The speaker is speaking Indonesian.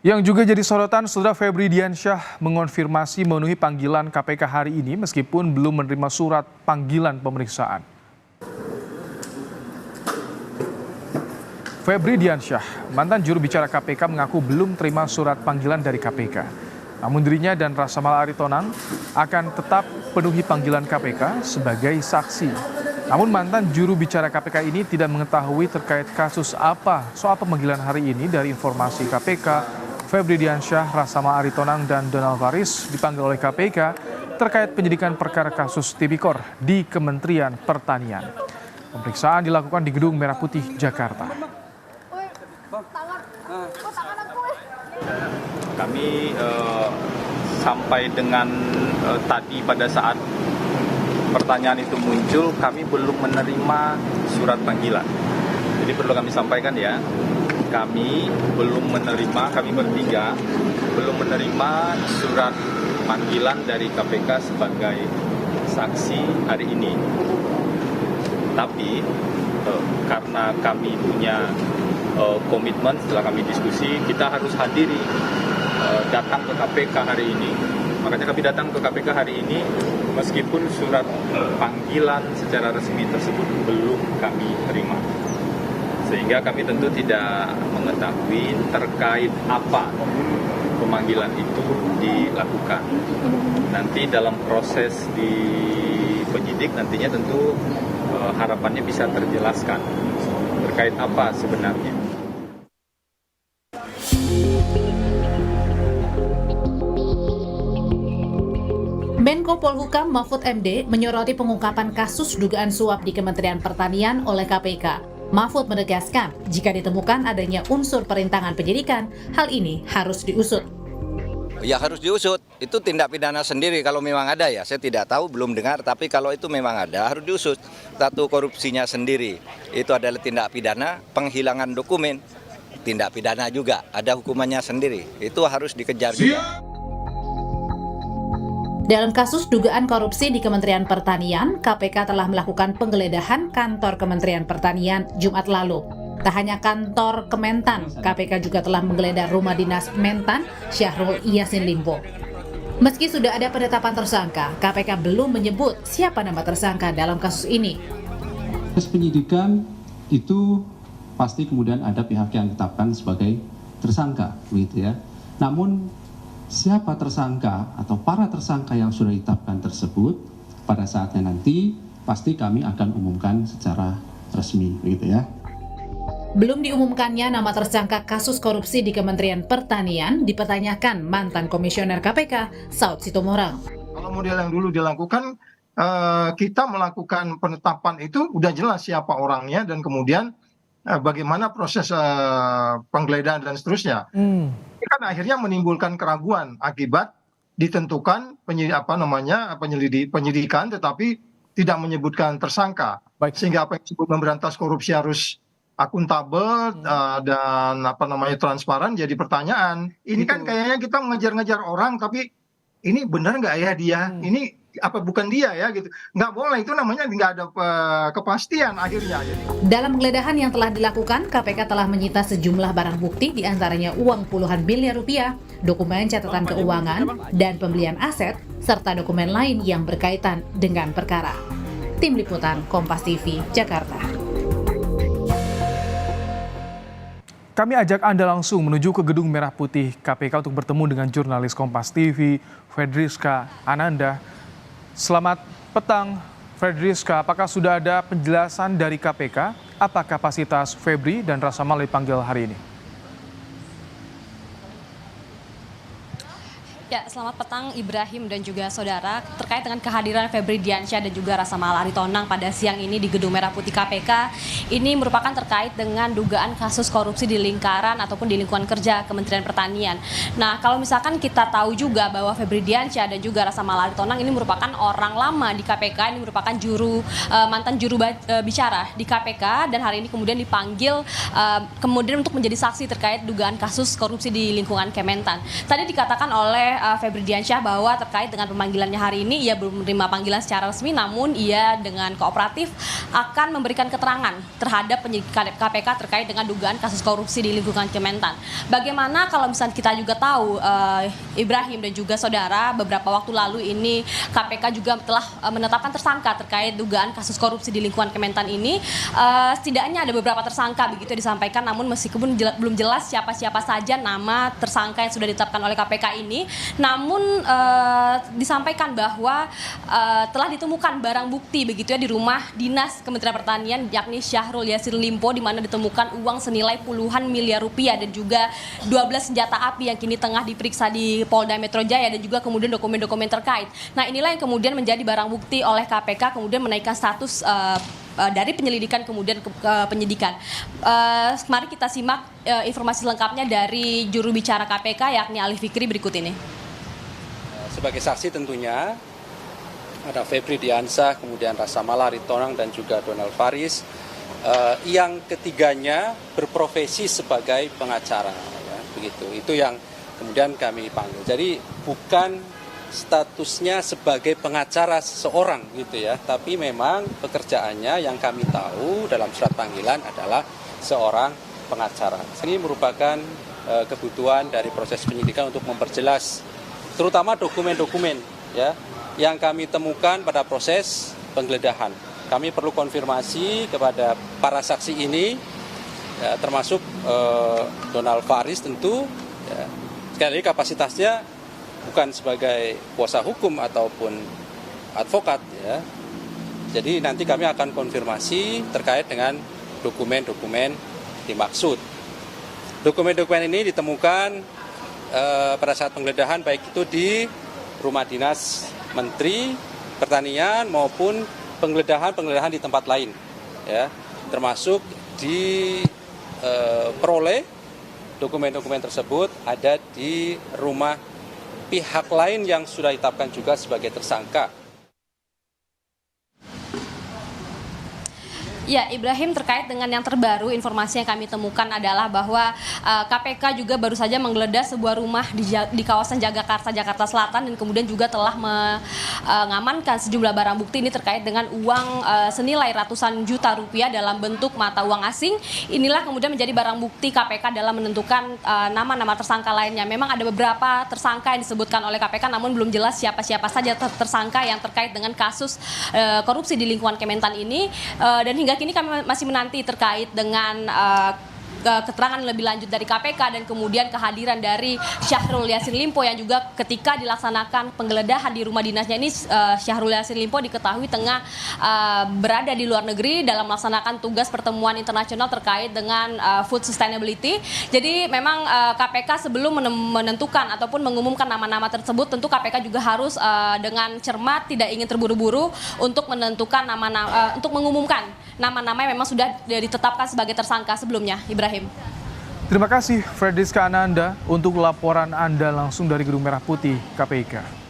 Yang juga jadi sorotan, Saudara Febri Diansyah mengonfirmasi memenuhi panggilan KPK hari ini meskipun belum menerima surat panggilan pemeriksaan. Febri Diansyah, mantan juru bicara KPK, mengaku belum terima surat panggilan dari KPK. Namun dirinya dan Rasa Mala Aritonang akan tetap penuhi panggilan KPK sebagai saksi. Namun mantan juru bicara KPK ini tidak mengetahui terkait kasus apa soal pemanggilan hari ini. Dari informasi KPK, Febri Diansyah, Rasa Mala Aritonang, dan Donald Faris dipanggil oleh KPK terkait penyidikan perkara kasus Tipikor di Kementerian Pertanian. Pemeriksaan dilakukan di Gedung Merah Putih, Jakarta. Kami sampai dengan tadi pada saat pertanyaan itu muncul, kami belum menerima surat panggilan. Jadi perlu kami sampaikan ya, kami belum menerima, kami bertiga belum menerima surat panggilan dari KPK sebagai saksi hari ini. Tapi karena kami punya komitmen, setelah kami diskusi, kita harus hadiri datang ke KPK hari ini. Makanya kami datang ke KPK hari ini meskipun surat panggilan secara resmi tersebut belum kami terima. Sehingga kami tentu tidak mengetahui terkait apa pemanggilan itu dilakukan. Nanti dalam proses di penyidik nantinya tentu harapannya bisa terjelaskan terkait apa sebenarnya. Menko Polhukam Mahfud MD menyoroti pengungkapan kasus dugaan suap di Kementerian Pertanian oleh KPK. Mahfud menegaskan, jika ditemukan adanya unsur perintangan penyidikan, hal ini harus diusut. Ya harus diusut, itu tindak pidana sendiri kalau memang ada ya, saya tidak tahu, belum dengar, tapi kalau itu memang ada harus diusut. Satu korupsinya sendiri, itu adalah tindak pidana, penghilangan dokumen, tindak pidana juga, ada hukumannya sendiri, itu harus dikejar juga. Dalam kasus dugaan korupsi di Kementerian Pertanian, KPK telah melakukan penggeledahan kantor Kementerian Pertanian Jumat lalu. Tak hanya kantor Kementan, KPK juga telah menggeledah rumah dinas Mentan Syahrul Yassin Limpo. Meski sudah ada penetapan tersangka, KPK belum menyebut siapa nama tersangka dalam kasus ini. Proses penyidikan itu pasti kemudian ada pihak yang ditetapkan sebagai tersangka, begitu ya. Namun siapa tersangka atau para tersangka yang sudah ditetapkan tersebut pada saatnya nanti pasti kami akan umumkan secara resmi, begitu ya. Belum diumumkannya nama tersangka kasus korupsi di Kementerian Pertanian dipertanyakan mantan komisioner KPK Saud Sitomorang. Kalau model yang dulu dilakukan, kita melakukan penetapan itu udah jelas siapa orangnya dan kemudian bagaimana proses penggeledahan dan seterusnya. Ini kan akhirnya menimbulkan keraguan akibat ditentukan penyidikan tetapi tidak menyebutkan tersangka. Sehingga apa yang disebut memberantas korupsi harus akuntabel dan transparan jadi pertanyaan. Ini kan kayaknya kita mengejar-ngejar orang tapi ini benar nggak ya dia? Ini apa bukan dia ya gitu. Nggak boleh, itu namanya nggak ada kepastian akhirnya. Dalam penggeledahan yang telah dilakukan, KPK telah menyita sejumlah barang bukti diantaranya uang puluhan miliar rupiah, dokumen catatan keuangan, dan pembelian aset, serta dokumen lain yang berkaitan dengan perkara. Tim Liputan Kompas TV, Jakarta. Kami ajak Anda langsung menuju ke Gedung Merah Putih KPK untuk bertemu dengan jurnalis Kompas TV, Fedriska Ananda. Selamat petang, Fedriska. Apakah sudah ada penjelasan dari KPK? Apa kapasitas Febri dan Rasa Mala dipanggil hari ini? Ya, selamat petang Ibrahim dan juga saudara. Terkait dengan kehadiran Febri Diansyah dan juga Rasa Mala Aritonang pada siang ini di Gedung Merah Putih KPK, ini merupakan terkait dengan dugaan kasus korupsi di lingkaran ataupun di lingkungan kerja Kementerian Pertanian. Nah, kalau misalkan kita tahu juga bahwa Febri Diansyah dan juga Rasa Mala Aritonang ini merupakan orang lama di KPK, ini merupakan mantan juru bicara di KPK, dan hari ini kemudian dipanggil kemudian untuk menjadi saksi terkait dugaan kasus korupsi di lingkungan Kementan. Tadi dikatakan oleh Febri Diansyah bahwa terkait dengan pemanggilannya hari ini ia belum menerima panggilan secara resmi, namun ia dengan kooperatif akan memberikan keterangan terhadap penyidik KPK terkait dengan dugaan kasus korupsi di lingkungan Kementan. Bagaimana kalau misalnya kita juga tahu Ibrahim dan juga saudara, beberapa waktu lalu ini KPK juga telah menetapkan tersangka terkait dugaan kasus korupsi di lingkungan Kementan ini. Setidaknya ada beberapa tersangka begitu disampaikan, namun meskipun belum jelas siapa-siapa saja nama tersangka yang sudah ditetapkan oleh KPK ini, namun disampaikan bahwa telah ditemukan barang bukti begitu ya di rumah dinas Kementerian Pertanian, yakni Syahrul Yassin Limpo, di mana ditemukan uang senilai puluhan miliar rupiah dan juga 12 senjata api yang kini tengah diperiksa di Polda Metro Jaya, dan juga kemudian dokumen-dokumen terkait. Nah, inilah yang kemudian menjadi barang bukti oleh KPK, kemudian menaikkan status dari penyelidikan kemudian ke penyidikan. Mari kita simak informasi lengkapnya dari juru bicara KPK, yakni Ali Fikri, berikut ini. Sebagai saksi tentunya ada Febri Diansyah, kemudian Rasa Mala Aritonang, dan juga Donald Faris. Yang ketiganya berprofesi sebagai pengacara, ya, begitu. Itu yang kemudian kami panggil. Jadi bukan statusnya sebagai pengacara seseorang gitu ya, tapi memang pekerjaannya yang kami tahu dalam surat panggilan adalah seorang pengacara. Ini merupakan kebutuhan dari proses penyidikan untuk memperjelas terutama dokumen-dokumen ya yang kami temukan pada proses penggeledahan. Kami perlu konfirmasi kepada para saksi ini, ya, termasuk Donald Faris tentu. Ya. Sekali lagi kapasitasnya bukan sebagai kuasa hukum ataupun advokat. Ya. Jadi nanti kami akan konfirmasi terkait dengan dokumen-dokumen dimaksud. Dokumen-dokumen ini ditemukan pada saat penggeledahan, baik itu di rumah dinas Menteri Pertanian maupun penggeledahan di tempat lain, ya, termasuk diperoleh dokumen-dokumen tersebut ada di rumah pihak lain yang sudah ditetapkan juga sebagai tersangka. Ya, Ibrahim, terkait dengan yang terbaru, informasi yang kami temukan adalah bahwa KPK juga baru saja menggeledah sebuah rumah di kawasan Jagakarsa, Jakarta Selatan, dan kemudian juga telah mengamankan sejumlah barang bukti ini terkait dengan uang senilai ratusan juta rupiah dalam bentuk mata uang asing. Inilah kemudian menjadi barang bukti KPK dalam menentukan nama-nama tersangka lainnya. Memang ada beberapa tersangka yang disebutkan oleh KPK, namun belum jelas siapa-siapa saja tersangka yang terkait dengan kasus korupsi di lingkungan Kementan ini, dan hingga kini kami masih menanti terkait dengan keterangan lebih lanjut dari KPK dan kemudian kehadiran dari Syahrul Yassin Limpo yang juga ketika dilaksanakan penggeledahan di rumah dinasnya ini, Syahrul Yassin Limpo diketahui tengah berada di luar negeri dalam melaksanakan tugas pertemuan internasional terkait dengan food sustainability. Jadi memang KPK sebelum menentukan ataupun mengumumkan nama-nama tersebut, tentu KPK juga harus dengan cermat, tidak ingin terburu-buru untuk menentukan nama-nama, untuk mengumumkan nama-nama yang memang sudah ditetapkan sebagai tersangka sebelumnya. Ibrahim. Terima kasih Ferdiska Ananda untuk laporan Anda langsung dari Gedung Merah Putih KPK.